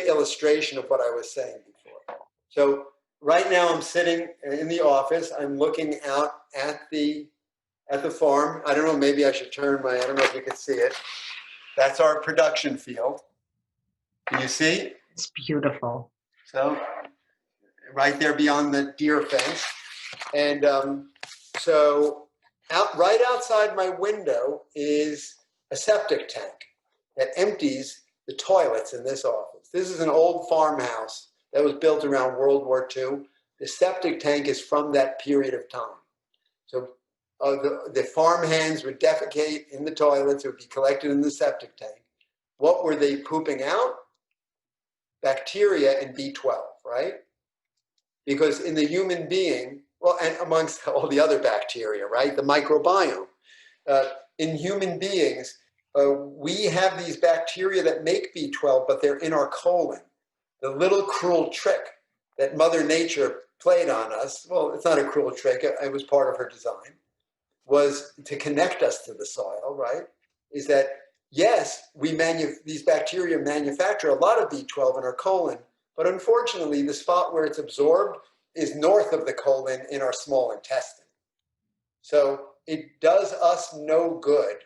S2: illustration of what I was saying before. So right now I'm sitting in the office. I'm looking out at the farm. I don't know, maybe I should I don't know if you can see it. That's our production field. Can you see?
S1: It's beautiful.
S2: So right there beyond the deer fence. And so right outside my window is a septic tank that empties the toilets in this office. This is an old farmhouse that was built around World War II. The septic tank is from that period of time. So the farm hands would defecate in the toilets. It would be collected in the septic tank. What were they pooping out? Bacteria and B12, right? because in the human being, well, and amongst all the other bacteria, right, the microbiome, in human beings, we have these bacteria that make B12, but they're in our colon. The little cruel trick that Mother Nature played on us, well, it's not a cruel trick, it was part of her design, was to connect us to the soil, right? Is that, yes, these bacteria manufacture a lot of B12 in our colon, but unfortunately, the spot where it's absorbed is north of the colon in our small intestine. So it does us no good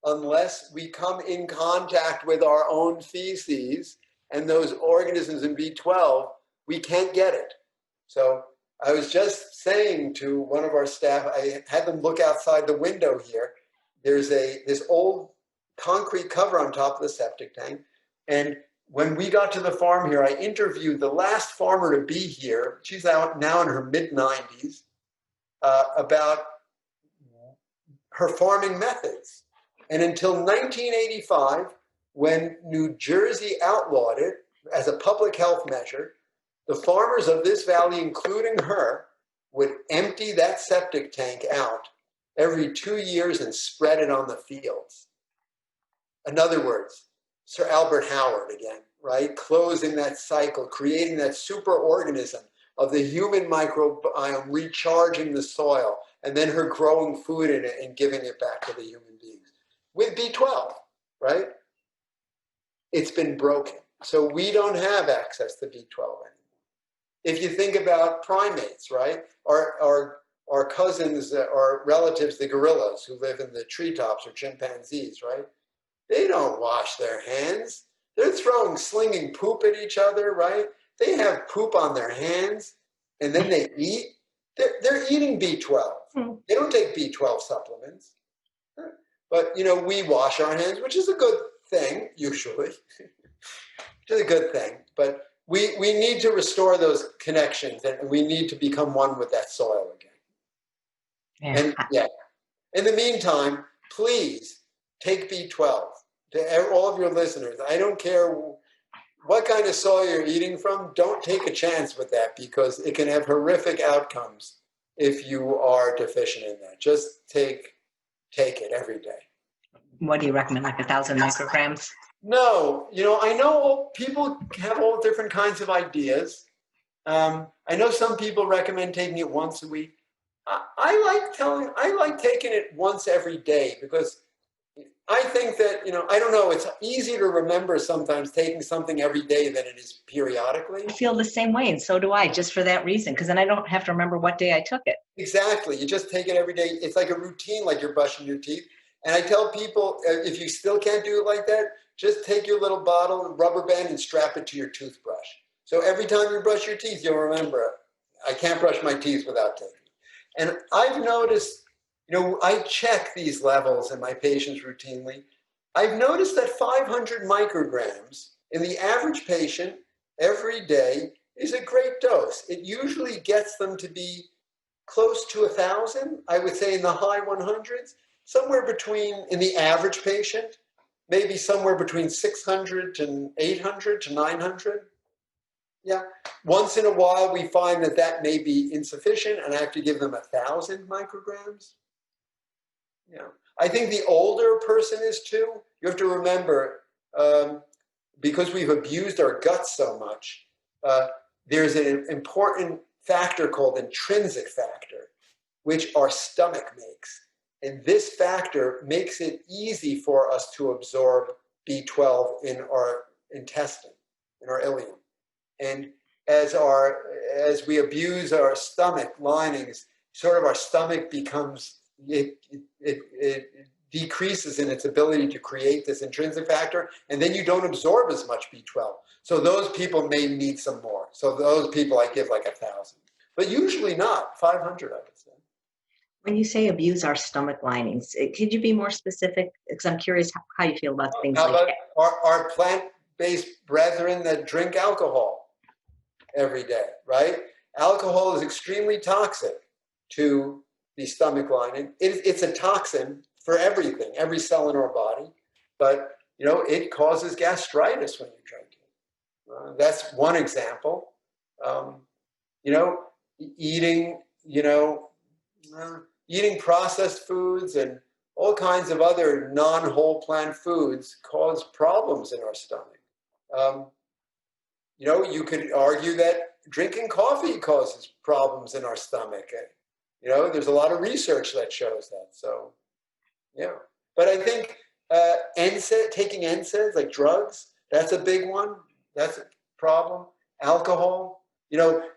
S2: unless we come in contact with our own feces and those organisms in B12, we can't get it. So I was just saying to one of our staff, I had them look outside the window here. There's this old concrete cover on top of the septic tank. And when we got to the farm here, I interviewed the last farmer to be here. She's out now in her mid-90s, about her farming methods. And until 1985, when New Jersey outlawed it as a public health measure, the farmers of this valley, including her, would empty that septic tank out every 2 years and spread it on the fields. In other words, Sir Albert Howard again, right? Closing that cycle, creating that superorganism of the human microbiome, recharging the soil, and then her growing food in it and giving it back to the human beings. With B12, right? It's been broken. So we don't have access to B12 anymore. If you think about primates, right? Our cousins, our relatives, the gorillas who live in the treetops, or chimpanzees, right? They don't wash their hands. They're slinging poop at each other, right? They have poop on their hands, and then they eat. They're eating B12. They don't take B12 supplements. But, we wash our hands, which is a good thing, usually. Which is a good thing. But we need to restore those connections, and we need to become one with that soil again. And in the meantime, please take B12 to all of your listeners. I don't care what kind of soil you're eating from. Don't take a chance with that, because it can have horrific outcomes if you are deficient in that. Just take it every day.
S1: What do you recommend, like 1,000 micrograms?
S2: No, I know people have all different kinds of ideas. I know some people recommend taking it once a week. I like taking it once every day, because I think that, I don't know, it's easier to remember sometimes taking something every day than it is periodically.
S1: I feel the same way, and so do I, just for that reason, because then I don't have to remember what day I took it.
S2: Exactly. You just take it every day. It's like a routine, like you're brushing your teeth. And I tell people, if you still can't do it like that, just take your little bottle, rubber band, and strap it to your toothbrush. So every time you brush your teeth, you'll remember, I can't brush my teeth without taking it. And I've noticed, I check these levels in my patients routinely. I've noticed that 500 micrograms in the average patient every day is a great dose. It usually gets them to be close to 1,000, I would say in the high 100s, somewhere between, in the average patient, maybe somewhere between 600 to 800 to 900. Yeah. Once in a while, we find that may be insufficient, and I have to give them 1,000 micrograms. Yeah. I think the older a person is too, you have to remember, because we've abused our guts so much, there's an important factor called intrinsic factor, which our stomach makes. And this factor makes it easy for us to absorb B12 in our intestine, in our ileum. And as we abuse our stomach linings, sort of our stomach becomes, it decreases in its ability to create this intrinsic factor, and then you don't absorb as much B12. So those people may need some more. So those people I give like 1,000, but usually not 500, I would say.
S1: When you say abuse our stomach linings, could you be more specific? Because I'm curious how you feel about things like that.
S2: Our plant-based brethren that drink alcohol every day, right? Alcohol is extremely toxic to the stomach lining. It's a toxin for everything, every cell in our body, but it causes gastritis when you drink it. That's one example. you know, eating, eating processed foods and all kinds of other non-whole plant foods cause problems in our stomach. You could argue that drinking coffee causes problems in our stomach. There's a lot of research that shows that. So, yeah. But I think taking NSAIDs, like drugs, that's a big one. That's a problem. Alcohol.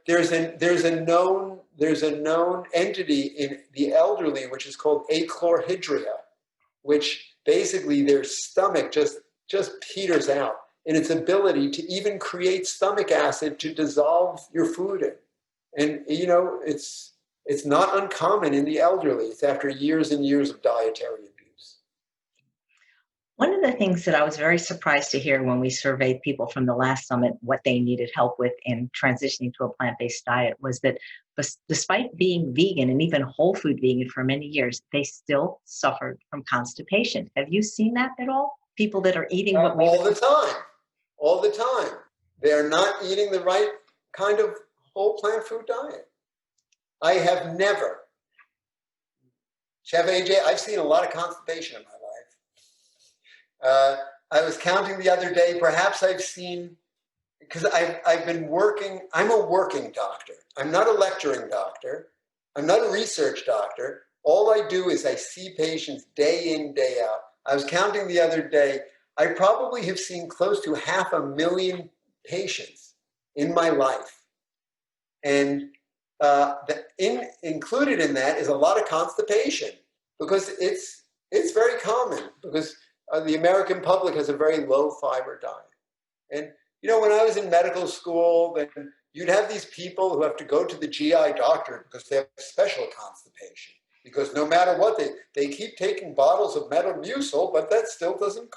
S2: There's a known entity in the elderly which is called achlorhydria, which basically their stomach just peters out in its ability to even create stomach acid to dissolve your food in. And it's not uncommon in the elderly. It's after years and years of dietary abuse.
S1: One of the things that I was very surprised to hear when we surveyed people from the last summit, what they needed help with in transitioning to a plant-based diet, was that despite being vegan and even whole food vegan for many years, they still suffered from constipation. Have you seen that at all? People that are eating what we
S2: all the time. They're not eating the right kind of whole plant food diet. I have never, Chef AJ, I've seen a lot of constipation in my life. I was counting the other day, perhaps I've seen, because I've been working, I'm a working doctor. I'm not a lecturing doctor. I'm not a research doctor. All I do is I see patients day in, day out. I was counting the other day, I probably have seen close to 500,000 patients in my life. And included in that is a lot of constipation, because it's very common, because the American public has a very low fiber diet. And when I was in medical school, then you'd have these people who have to go to the GI doctor because they have special constipation. Because no matter what, they keep taking bottles of Metamucil, but that still doesn't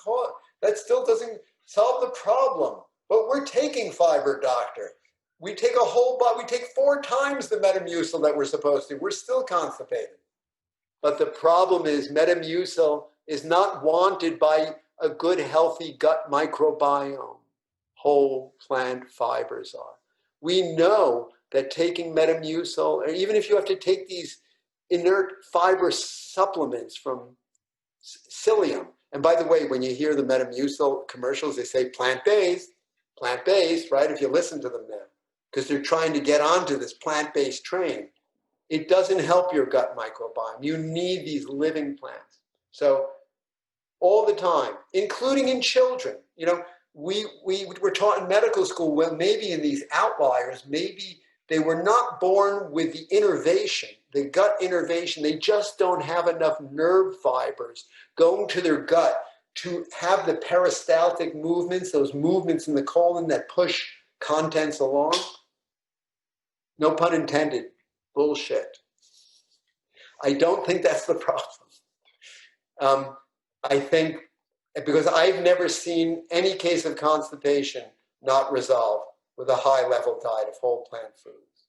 S2: solve the problem. But we're taking fiber, doctor. We take we take 4 times the Metamucil that we're supposed to. We're still constipated. But the problem is Metamucil is not wanted by a good, healthy gut microbiome. Whole plant fibers are. We know that taking Metamucil, or even if you have to take these inert fiber supplements from psyllium, and by the way, when you hear the Metamucil commercials, they say plant-based, right? If you listen to them now, because they're trying to get onto this plant-based train. It doesn't help your gut microbiome. You need these living plants. So all the time, including in children, we were taught in medical school, well, maybe in these outliers, maybe they were not born with the innervation, the gut innervation. They just don't have enough nerve fibers going to their gut to have the peristaltic movements, those movements in the colon that push contents along. No pun intended. Bullshit. I don't think that's the problem. I think, because I've never seen any case of constipation not resolved with a high-level diet of whole plant foods.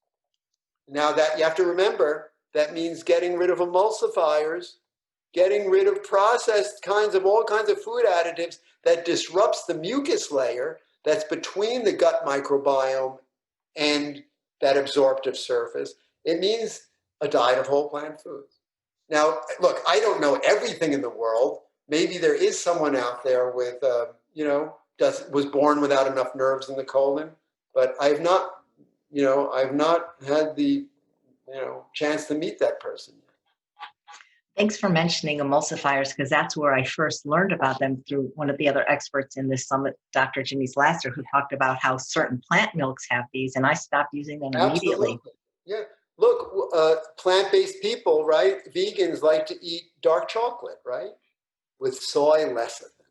S2: Now, that you have to remember, that means getting rid of emulsifiers, getting rid of processed all kinds of food additives that disrupts the mucus layer that's between the gut microbiome and that absorptive surface. It means a diet of whole plant foods. Now, look, I don't know everything in the world. Maybe there is someone out there with, was born without enough nerves in the colon, but I've not had the, chance to meet that person.
S1: Thanks for mentioning emulsifiers, because that's where I first learned about them, through one of the other experts in this summit, Dr. Janice Lasser, who talked about how certain plant milks have these, and I stopped using them immediately.
S2: Absolutely. Yeah. Look, plant-based people, right? Vegans like to eat dark chocolate, right? With soy lecithin,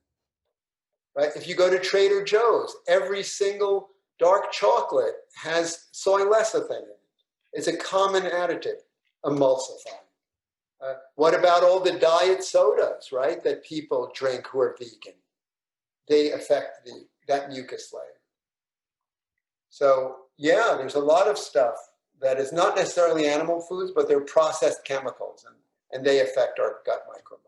S2: right? If you go to Trader Joe's, every single dark chocolate has soy lecithin in it. It's a common additive, emulsifier. What about all the diet sodas, right, that people drink who are vegan? They affect that mucus layer. So, yeah, there's a lot of stuff that is not necessarily animal foods, but they're processed chemicals, and they affect our gut microbiome.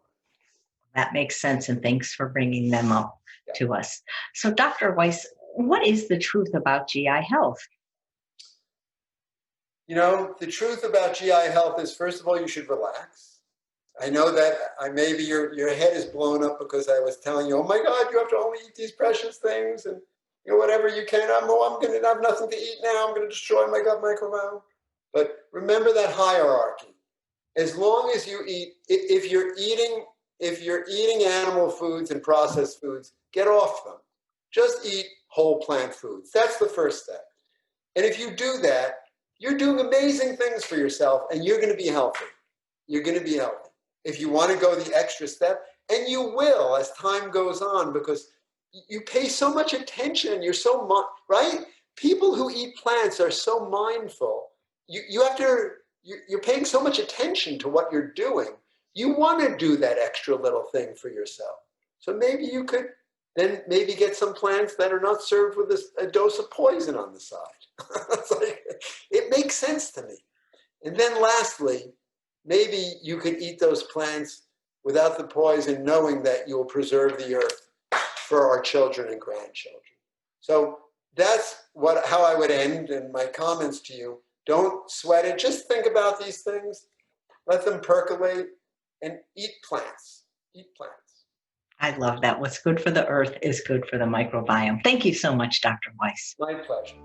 S1: That makes sense, and thanks for bringing them up to us. So, Dr. Weiss, what is the truth about GI health?
S2: You know, the truth about GI health is, first of all, you should relax. I know that maybe your head is blown up because I was telling you, oh my God, you have to only eat these precious things and you know whatever you can. I'm going to have nothing to eat now. I'm going to destroy my gut microbiome. But remember that hierarchy. As long as you eat, if you're eating animal foods and processed foods, get off them. Just eat whole plant foods. That's the first step. And if you do that, you're doing amazing things for yourself and you're going to be healthy. You're going to be healthy. If you want to go the extra step, and you will as time goes on, because you pay so much attention, you're so, right? People who eat plants are so mindful. You're paying so much attention to what you're doing. You want to do that extra little thing for yourself. So maybe you could then maybe get some plants that are not served with a dose of poison on the side. It's like, it makes sense to me. And then lastly, maybe you could eat those plants without the poison, knowing that you will preserve the earth for our children and grandchildren. So that's how I would end in my comments to you. Don't sweat it. Just think about these things. Let them percolate and eat plants. Eat plants.
S1: I love that. What's good for the earth is good for the microbiome. Thank you so much, Dr. Weiss.
S2: My pleasure.